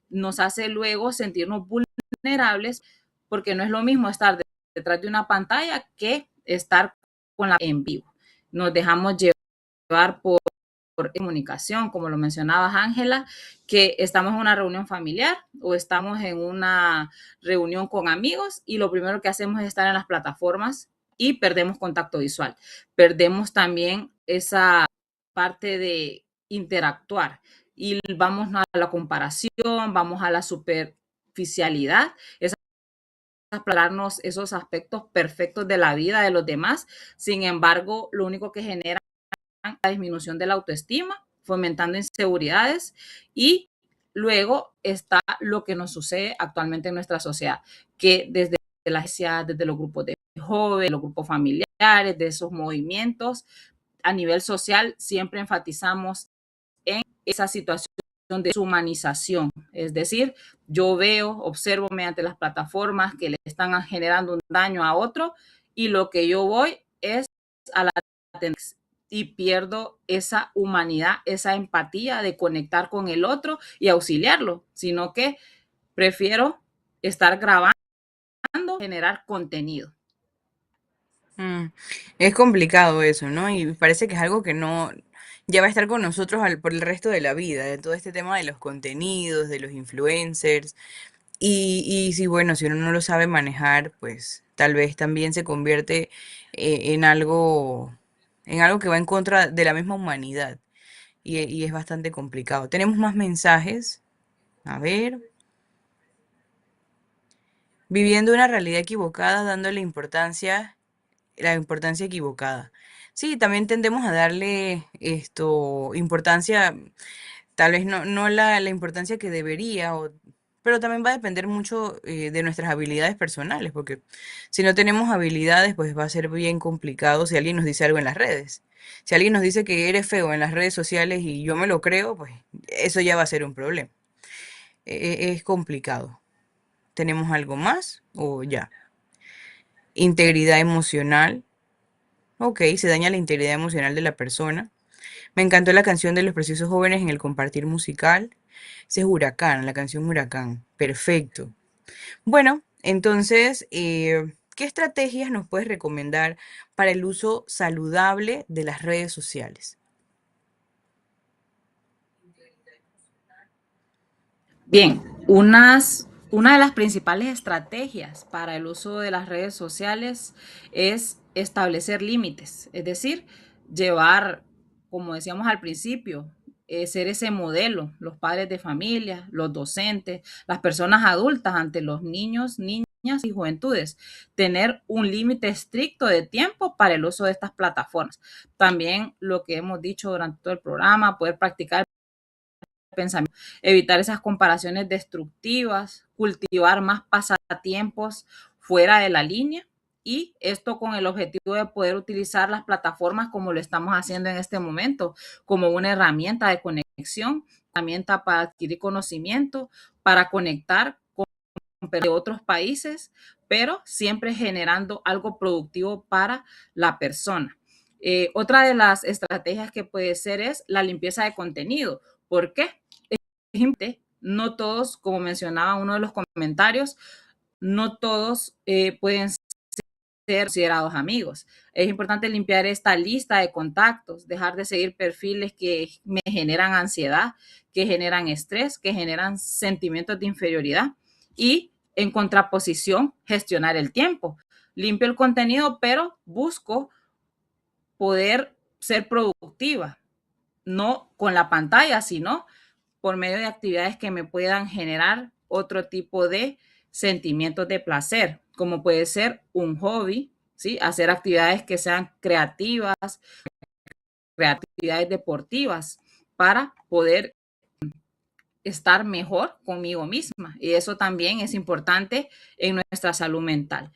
nos hace luego sentirnos vulnerables porque no es lo mismo estar detrás de una pantalla que estar con la en vivo. Nos dejamos llevar por comunicación, como lo mencionabas, Ángela, que estamos en una reunión familiar o estamos en una reunión con amigos y lo primero que hacemos es estar en las plataformas y perdemos contacto visual. Perdemos también esa parte de interactuar y vamos a la comparación, vamos a la superficialidad, es aclararnos esos aspectos perfectos de la vida de los demás. Sin embargo, lo único que genera la disminución de la autoestima, fomentando inseguridades y luego está lo que nos sucede actualmente en nuestra sociedad, que desde la iglesia, desde los grupos de jóvenes, los grupos familiares, de esos movimientos, a nivel social, siempre enfatizamos en esa situación de deshumanización. Es decir, yo veo, observo mediante las plataformas que le están generando un daño a otro y lo que yo voy es a la y pierdo esa humanidad, esa empatía de conectar con el otro y auxiliarlo, sino que prefiero estar grabando, generar contenido. Mm, Es complicado eso, ¿no? Y parece que es algo que no ya va a estar con nosotros por el resto de la vida, de todo este tema de los contenidos, de los influencers. Y sí, bueno, si uno no lo sabe manejar, pues tal vez también se convierte en algo que va en contra de la misma humanidad. Y es bastante complicado. Tenemos más mensajes. A ver. Viviendo una realidad equivocada, dándole la importancia equivocada. Sí, también tendemos a darle importancia, tal vez no la importancia que debería, pero también va a depender mucho de nuestras habilidades personales, porque si no tenemos habilidades, pues va a ser bien complicado si alguien nos dice algo en las redes. Si alguien nos dice que eres feo en las redes sociales y yo me lo creo, pues eso ya va a ser un problema. Es complicado. ¿Tenemos algo más o ya? Integridad emocional. Ok, se daña la integridad emocional de la persona. Me encantó la canción de los preciosos jóvenes en el compartir musical. Ese es Huracán, la canción Huracán. Perfecto. Bueno, entonces, ¿qué estrategias nos puedes recomendar para el uso saludable de las redes sociales? Bien, una de las principales estrategias para el uso de las redes sociales es establecer límites, es decir, llevar, como decíamos al principio, ser ese modelo, los padres de familia, los docentes, las personas adultas ante los niños, niñas y juventudes, tener un límite estricto de tiempo para el uso de estas plataformas. También lo que hemos dicho durante todo el programa, poder practicar pensamiento, evitar esas comparaciones destructivas, cultivar más pasatiempos fuera de la línea y esto con el objetivo de poder utilizar las plataformas como lo estamos haciendo en este momento, como una herramienta de conexión, herramienta para adquirir conocimiento, para conectar con de otros países, pero siempre generando algo productivo para la persona. Otra de las estrategias que puede ser es la limpieza de contenido. ¿Por qué? No todos, como mencionaba uno de los comentarios, no todos pueden ser considerados amigos. Es importante limpiar esta lista de contactos, dejar de seguir perfiles que me generan ansiedad, que generan estrés, que generan sentimientos de inferioridad y en contraposición, gestionar el tiempo. Limpio el contenido, pero busco poder ser productiva, no con la pantalla, sino por medio de actividades que me puedan generar otro tipo de sentimientos de placer, como puede ser un hobby, ¿sí? Hacer actividades que sean creativas, actividades deportivas, para poder estar mejor conmigo misma. Y eso también es importante en nuestra salud mental.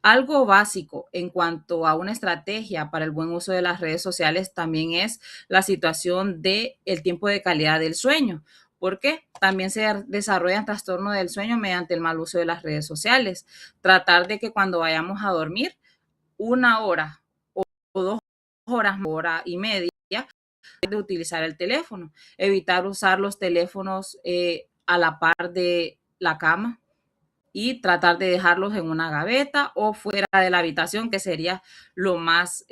Algo básico en cuanto a una estrategia para el buen uso de las redes sociales también es la situación del tiempo de calidad del sueño, porque también se desarrollan trastornos del sueño mediante el mal uso de las redes sociales. Tratar de que cuando vayamos a dormir, 1 hora o 2 horas, 1 hora y media, de utilizar el teléfono, evitar usar los teléfonos a la par de la cama y tratar de dejarlos en una gaveta o fuera de la habitación, que sería lo más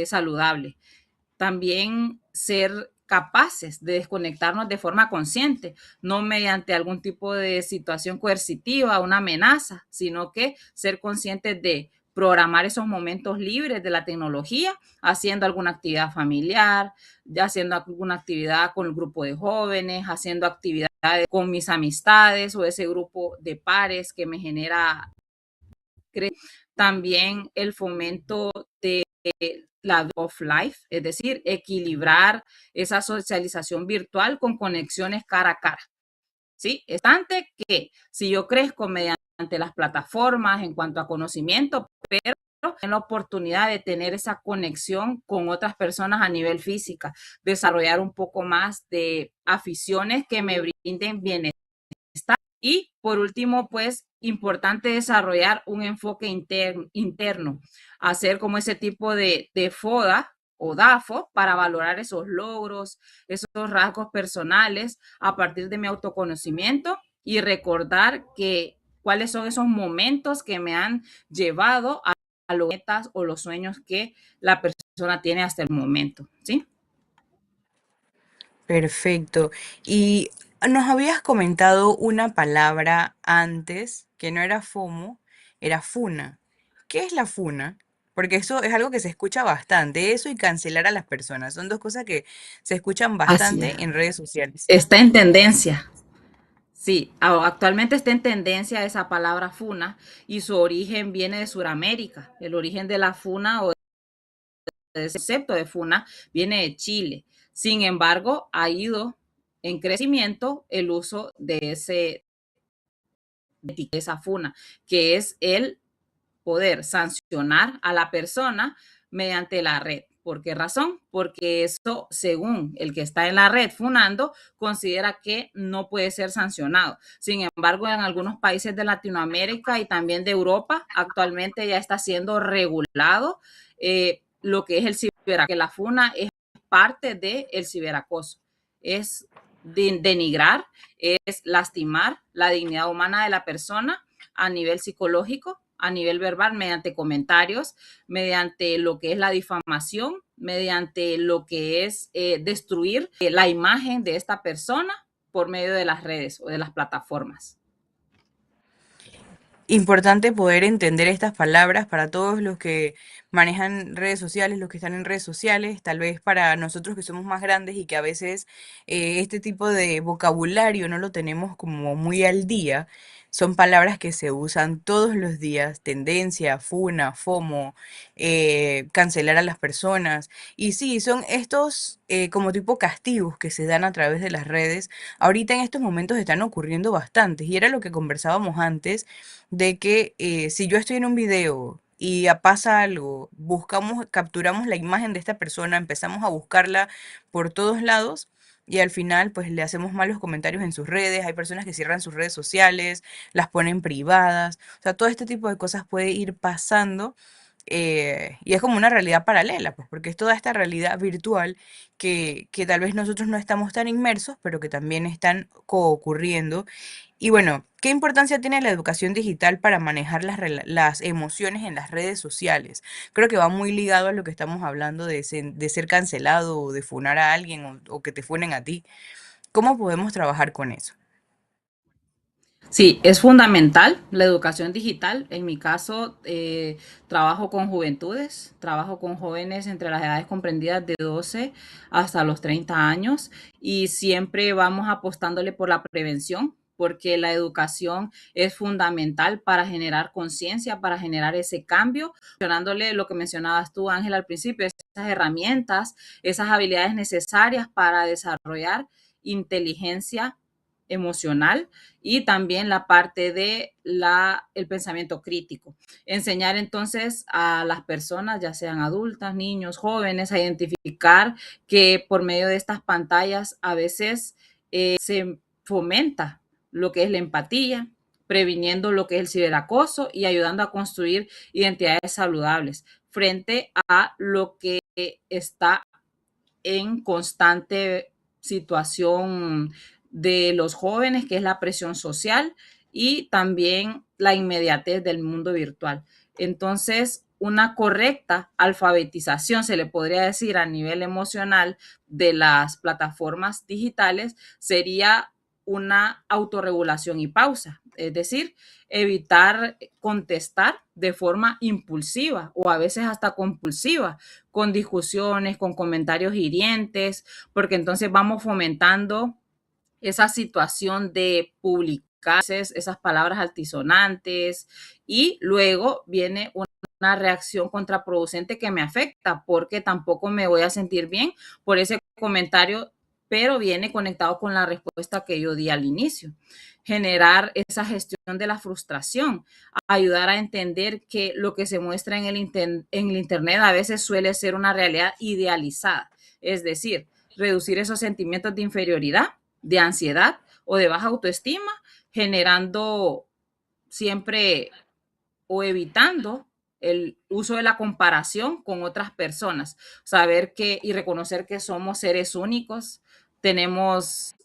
saludable. También ser capaces de desconectarnos de forma consciente, no mediante algún tipo de situación coercitiva, una amenaza, sino que ser conscientes de programar esos momentos libres de la tecnología, haciendo alguna actividad familiar, ya haciendo alguna actividad con el grupo de jóvenes, haciendo actividades con mis amistades o ese grupo de pares que me genera. También el fomento de la off-life, es decir, equilibrar esa socialización virtual con conexiones cara a cara. ¿Sí? Es importante que si yo crezco mediante las plataformas en cuanto a conocimiento, pero en la oportunidad de tener esa conexión con otras personas a nivel física, desarrollar un poco más de aficiones que me brinden bienestar Y por último, pues importante desarrollar un enfoque interno, hacer como ese tipo de FODA o DAFO para valorar esos logros, esos rasgos personales a partir de mi autoconocimiento y recordar que cuáles son esos momentos que me han llevado a los metas o los sueños que la persona tiene hasta el momento, ¿sí? Perfecto. Y nos habías comentado una palabra antes que no era FOMO, era FUNA. ¿Qué es la FUNA? Porque eso es algo que se escucha bastante, eso y cancelar a las personas. Son dos cosas que se escuchan Así es. bastante en redes sociales. Está en tendencia. Sí, actualmente está en tendencia esa palabra funa y su origen viene de Sudamérica. El origen de la funa o de ese concepto de funa viene de Chile. Sin embargo, ha ido en crecimiento el uso de esa funa, que es el poder sancionar a la persona mediante la red. ¿Por qué razón? Porque eso, según el que está en la red funando, considera que no puede ser sancionado. Sin embargo, en algunos países de Latinoamérica y también de Europa, actualmente ya está siendo regulado lo que es el ciberacoso, que la funa es parte del ciberacoso. Es denigrar, es lastimar la dignidad humana de la persona a nivel psicológico, a nivel verbal, mediante comentarios, mediante lo que es la difamación, mediante lo que es destruir la imagen de esta persona por medio de las redes o de las plataformas. Importante poder entender estas palabras para todos los que manejan redes sociales, los que están en redes sociales, tal vez para nosotros que somos más grandes y que a veces este tipo de vocabulario no lo tenemos como muy al día. Son palabras que se usan todos los días, tendencia, funa, FOMO, cancelar a las personas. Y sí, son estos como tipo castigos que se dan a través de las redes. Ahorita en estos momentos están ocurriendo bastantes y era lo que conversábamos antes de que si yo estoy en un video y pasa algo, buscamos, capturamos la imagen de esta persona, empezamos a buscarla por todos lados y al final pues le hacemos malos comentarios en sus redes, hay personas que cierran sus redes sociales, las ponen privadas, o sea, todo este tipo de cosas puede ir pasando. Y es como una realidad paralela, pues, porque es toda esta realidad virtual que tal vez nosotros no estamos tan inmersos, pero que también están ocurriendo y bueno, ¿qué importancia tiene la educación digital para manejar las emociones en las redes sociales? Creo que va muy ligado a lo que estamos hablando de ser cancelado o de funar a alguien o que te funen a ti. ¿Cómo podemos trabajar con eso? Sí, es fundamental la educación digital. En mi caso, trabajo con juventudes, trabajo con jóvenes entre las edades comprendidas de 12 hasta los 30 años y siempre vamos apostándole por la prevención, porque la educación es fundamental para generar conciencia, para generar ese cambio, mencionándole lo que mencionabas tú, Ángela, al principio, esas herramientas, esas habilidades necesarias para desarrollar inteligencia emocional y también la parte de el pensamiento crítico. Enseñar entonces a las personas, ya sean adultas, niños, jóvenes, a identificar que por medio de estas pantallas a veces se fomenta lo que es la empatía, previniendo lo que es el ciberacoso y ayudando a construir identidades saludables frente a lo que está en constante situación de los jóvenes, que es la presión social y también la inmediatez del mundo virtual. Entonces, una correcta alfabetización, se le podría decir a nivel emocional de las plataformas digitales, sería una autorregulación y pausa, es decir, evitar contestar de forma impulsiva o a veces hasta compulsiva, con discusiones, con comentarios hirientes, porque entonces vamos fomentando esa situación de publicar esas palabras altisonantes y luego viene una reacción contraproducente que me afecta porque tampoco me voy a sentir bien por ese comentario, pero viene conectado con la respuesta que yo di al inicio. Generar esa gestión de la frustración, ayudar a entender que lo que se muestra en el Internet a veces suele ser una realidad idealizada, es decir, reducir esos sentimientos de inferioridad, de ansiedad o de baja autoestima, generando siempre o evitando el uso de la comparación con otras personas. Saber que y reconocer que somos seres únicos, tenemos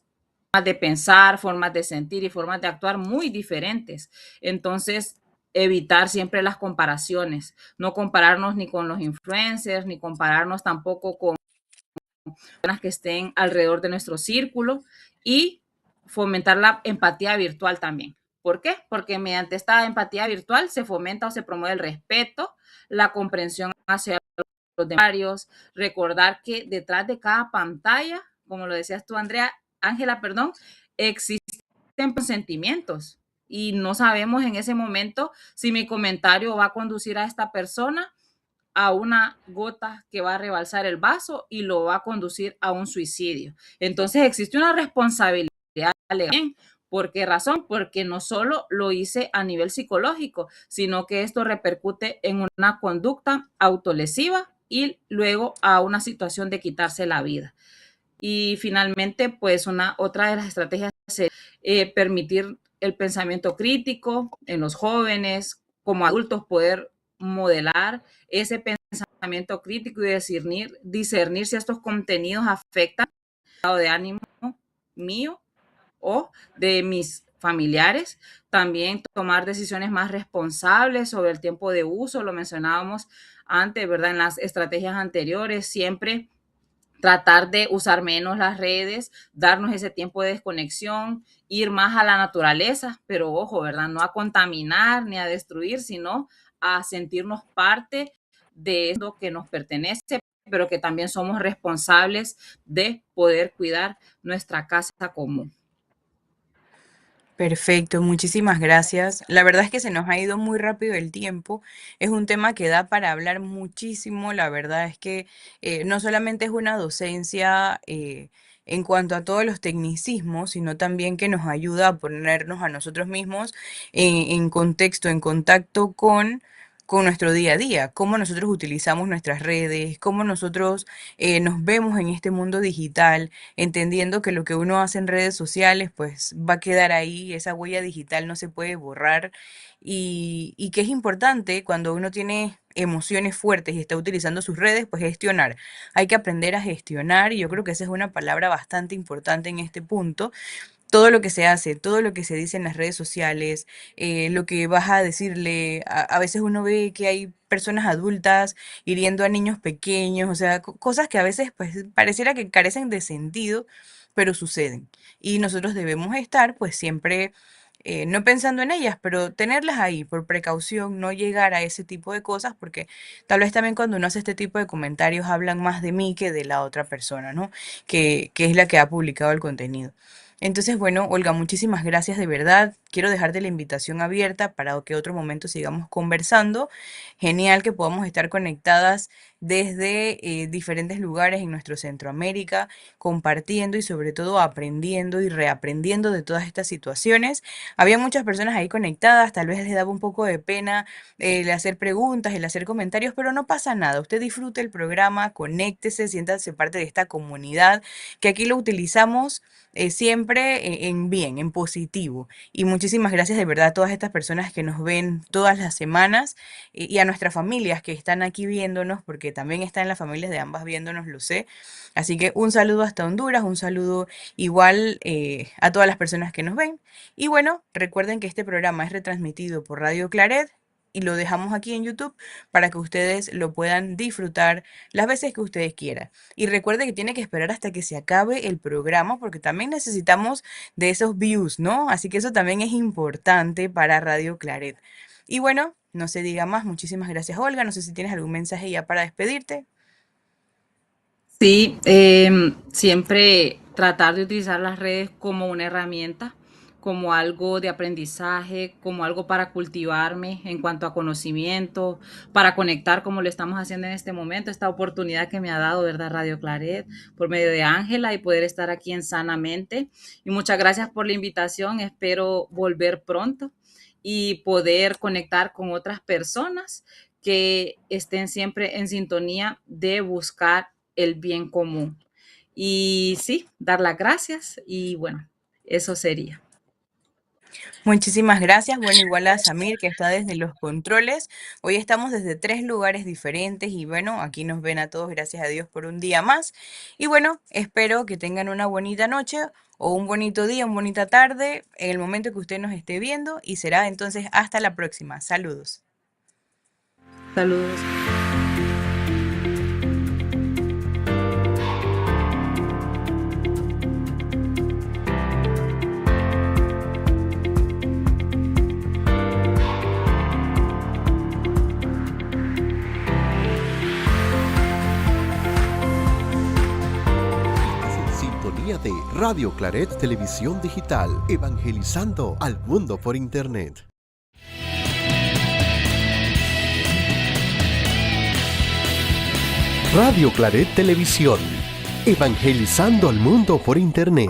formas de pensar, formas de sentir y formas de actuar muy diferentes. Entonces, evitar siempre las comparaciones, no compararnos ni con los influencers, ni compararnos tampoco con personas que estén alrededor de nuestro círculo y fomentar la empatía virtual también. ¿Por qué? Porque mediante esta empatía virtual se fomenta o se promueve el respeto, la comprensión hacia los demás, recordar que detrás de cada pantalla, como lo decías tú, Ángela, perdón, existen sentimientos y no sabemos en ese momento si mi comentario va a conducir a esta persona a una gota que va a rebalsar el vaso y lo va a conducir a un suicidio. Entonces existe una responsabilidad legal. ¿Por qué razón? Porque no solo lo hice a nivel psicológico, sino que esto repercute en una conducta autolesiva y luego a una situación de quitarse la vida. Y finalmente, pues otra de las estrategias es permitir el pensamiento crítico en los jóvenes, como adultos poder modelar ese pensamiento crítico y discernir si estos contenidos afectan el estado de ánimo mío o de mis familiares. También tomar decisiones más responsables sobre el tiempo de uso, lo mencionábamos antes, ¿verdad? En las estrategias anteriores, siempre tratar de usar menos las redes, darnos ese tiempo de desconexión, ir más a la naturaleza, pero ojo, ¿verdad? No a contaminar ni a destruir, sino a sentirnos parte de esto que nos pertenece, pero que también somos responsables de poder cuidar nuestra casa común. Perfecto, muchísimas gracias. La verdad es que se nos ha ido muy rápido el tiempo. Es un tema que da para hablar muchísimo. La verdad es que no solamente es una docencia en cuanto a todos los tecnicismos, sino también que nos ayuda a ponernos a nosotros mismos en contexto, en contacto con nuestro día a día, cómo nosotros utilizamos nuestras redes, cómo nosotros nos vemos en este mundo digital, entendiendo que lo que uno hace en redes sociales pues va a quedar ahí, esa huella digital no se puede borrar y que es importante cuando uno tiene emociones fuertes y está utilizando sus redes, pues gestionar. Hay que aprender a gestionar y yo creo que esa es una palabra bastante importante en este punto. Todo lo que se hace, todo lo que se dice en las redes sociales, lo que vas a decirle, a veces uno ve que hay personas adultas hiriendo a niños pequeños, o sea, cosas que a veces pues pareciera que carecen de sentido, pero suceden. Y nosotros debemos estar pues siempre no pensando en ellas, pero tenerlas ahí por precaución, no llegar a ese tipo de cosas, porque tal vez también cuando uno hace este tipo de comentarios hablan más de mí que de la otra persona, ¿no? Que es la que ha publicado el contenido. Entonces, bueno, Olga, muchísimas gracias de verdad. Quiero dejarte la invitación abierta para que otro momento sigamos conversando. Genial que podamos estar conectadas desde diferentes lugares en nuestro Centroamérica, compartiendo y sobre todo aprendiendo y reaprendiendo de todas estas situaciones. Había muchas personas ahí conectadas, tal vez les daba un poco de pena el hacer preguntas, el hacer comentarios, pero no pasa nada. Usted disfrute el programa, conéctese, siéntase parte de esta comunidad, que aquí lo utilizamos siempre en bien, en positivo. Y muchísimas gracias de verdad a todas estas personas que nos ven todas las semanas y a nuestras familias que están aquí viéndonos, porque también están las familias de ambas viéndonos, lo sé. Así que un saludo hasta Honduras, un saludo igual a todas las personas que nos ven. Y bueno, recuerden que este programa es retransmitido por Radio Claret y lo dejamos aquí en YouTube para que ustedes lo puedan disfrutar las veces que ustedes quieran. Y recuerden que tiene que esperar hasta que se acabe el programa porque también necesitamos de esos views, ¿no? Así que eso también es importante para Radio Claret. Y bueno, no se diga más. Muchísimas gracias, Olga. No sé si tienes algún mensaje ya para despedirte. Sí, siempre tratar de utilizar las redes como una herramienta, como algo de aprendizaje, como algo para cultivarme en cuanto a conocimiento, para conectar como lo estamos haciendo en este momento, esta oportunidad que me ha dado, ¿verdad? Radio Claret, por medio de Ángela y poder estar aquí en Sanamente. Y muchas gracias por la invitación, espero volver pronto y poder conectar con otras personas que estén siempre en sintonía de buscar el bien común. Y sí, dar las gracias y bueno, eso sería. Muchísimas gracias. Bueno, igual a Samir, que está desde los controles. Hoy estamos desde 3 lugares diferentes y bueno, aquí nos ven a todos, gracias a Dios por un día más. Y bueno, espero que tengan una bonita noche o un bonito día, una bonita tarde en el momento que usted nos esté viendo y será entonces hasta la próxima. Saludos. Saludos. Estás en sintonía de Radio Claret Televisión Digital, evangelizando al mundo por Internet. Radio Claret Televisión, evangelizando al mundo por Internet.